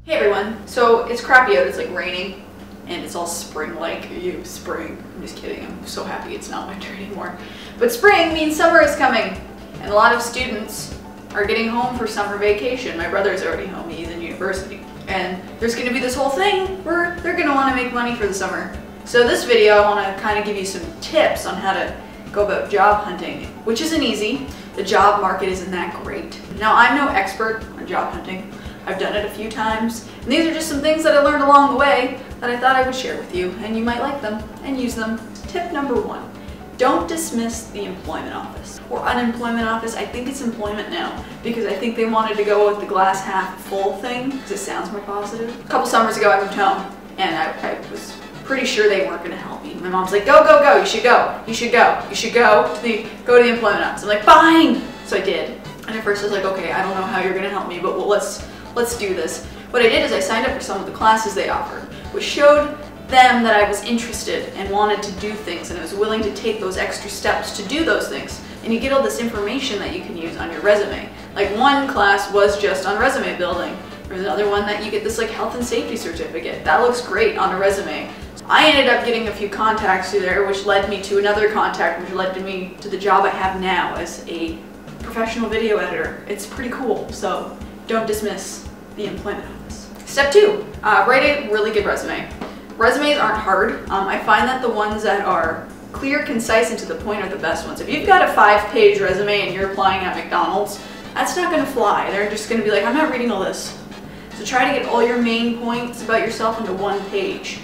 Hey everyone, so it's crappy out, it's like raining, and it's all spring-like. Ew, spring. I'm just kidding, I'm so happy it's not winter anymore. But spring means summer is coming, and a lot of students are getting home for summer vacation. My brother's already home, he's in university. And there's gonna be this whole thing where they're gonna wanna make money for the summer. So this video, I wanna kind of give you some tips on how to go about job hunting, which isn't easy. The job market isn't that great. Now, I'm no expert on job hunting. I've done it a few times, and these are just some things that I learned along the way that I thought I would share with you, and you might like them and use them. Tip number one, don't dismiss the employment office or unemployment office. I think it's employment now because I think they wanted to go with the glass half full thing because it sounds more positive. A couple summers ago, I moved home, and I was pretty sure they weren't gonna help me. My mom's like, go, go, go, you should go, you should go, you should go to the employment office. I'm like, fine! So I did. And at first I was like, okay, I don't know how you're gonna help me, but well, let's do this. What I did is I signed up for some of the classes they offered, which showed them that I was interested and wanted to do things, and I was willing to take those extra steps to do those things. And you get all this information that you can use on your resume. Like one class was just on resume building. There's another one that you get this like health and safety certificate. That looks great on a resume. I ended up getting a few contacts through there, which led me to another contact, which led me to the job I have now as a professional video editor. It's pretty cool, so don't dismiss the employment office. Step two, write a really good resume. Resumes aren't hard. I find that the ones that are clear, concise, and to the point are the best ones. If you've got a 5-page resume and you're applying at McDonald's, that's not gonna fly. They're just gonna be like, I'm not reading all this. So try to get all your main points about yourself into one page.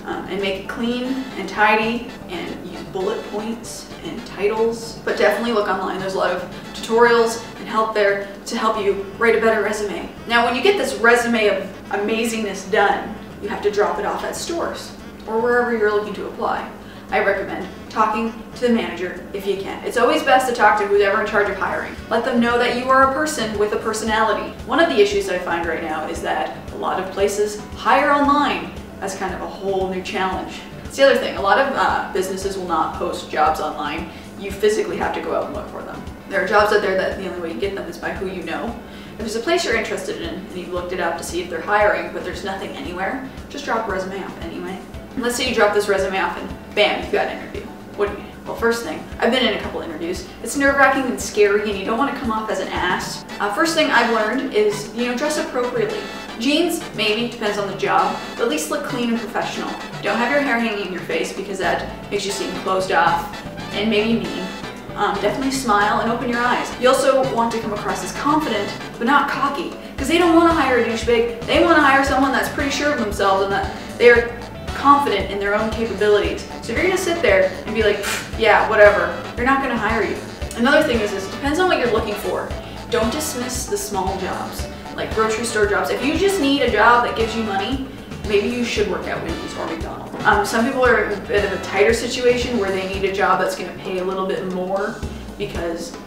And make it clean and tidy and use bullet points and titles. But definitely look online. There's a lot of tutorials and help there to help you write a better resume. Now when you get this resume of amazingness done, you have to drop it off at stores or wherever you're looking to apply. I recommend talking to the manager if you can. It's always best to talk to who's ever in charge of hiring. Let them know that you are a person with a personality. One of the issues I find right now is that a lot of places hire online. That's kind of a whole new challenge. It's the other thing, a lot of businesses will not post jobs online. You physically have to go out and look for them. There are jobs out there that the only way you get them is by who you know. If there's a place you're interested in and you've looked it up to see if they're hiring, but there's nothing anywhere, just drop a resume off anyway. And let's say you drop this resume off and bam, you've got an interview. What do you do? Well, first thing, I've been in a couple interviews. It's nerve-wracking and scary and you don't want to come off as an ass. First thing I've learned is, dress appropriately. Jeans, maybe, depends on the job, but at least look clean and professional. Don't have your hair hanging in your face because that makes you seem closed off and maybe mean. Definitely smile and open your eyes. You also want to come across as confident, but not cocky, because they don't want to hire a douchebag. They want to hire someone that's pretty sure of themselves and that they're confident in their own capabilities. So if you're gonna sit there and be like, yeah, whatever, they're not gonna hire you. Another thing is it depends on what you're looking for. Don't dismiss the small jobs, like grocery store jobs. If you just need a job that gives you money, maybe you should work at Wendy's or McDonald's. Some people are in a bit of a tighter situation where they need a job that's gonna pay a little bit more because,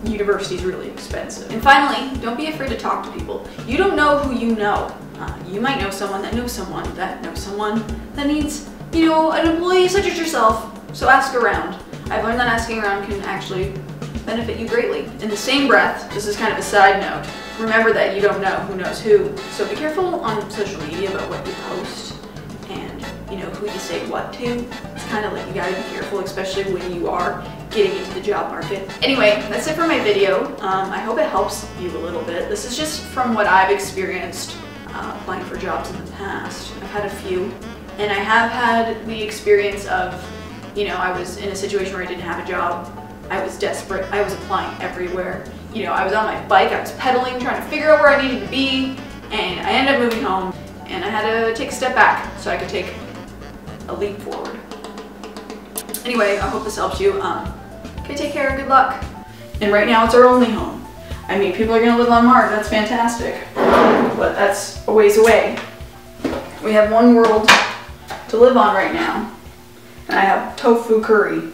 university is really expensive. And finally, don't be afraid to talk to people. You don't know who you know. You might know someone that knows someone that knows someone that needs, an employee such as yourself. So ask around. I've learned that asking around can actually benefit you greatly. In the same breath, this is kind of a side note, remember that you don't know who knows who. So be careful on social media about what you post and, who you say what to. It's kind of like you gotta be careful, especially when you are getting into the job market. Anyway, that's it for my video. I hope it helps you a little bit. This is just from what I've experienced applying for jobs in the past. I've had a few, and I have had the experience of, I was in a situation where I didn't have a job. I was desperate. I was applying everywhere. I was on my bike, I was pedaling, trying to figure out where I needed to be, and I ended up moving home, and I had to take a step back so I could take a leap forward. Anyway, I hope this helps you. Okay, take care, good luck. And right now it's our only home. I mean, people are gonna live on Mars, that's fantastic. But that's a ways away. We have one world to live on right now, and I have tofu curry.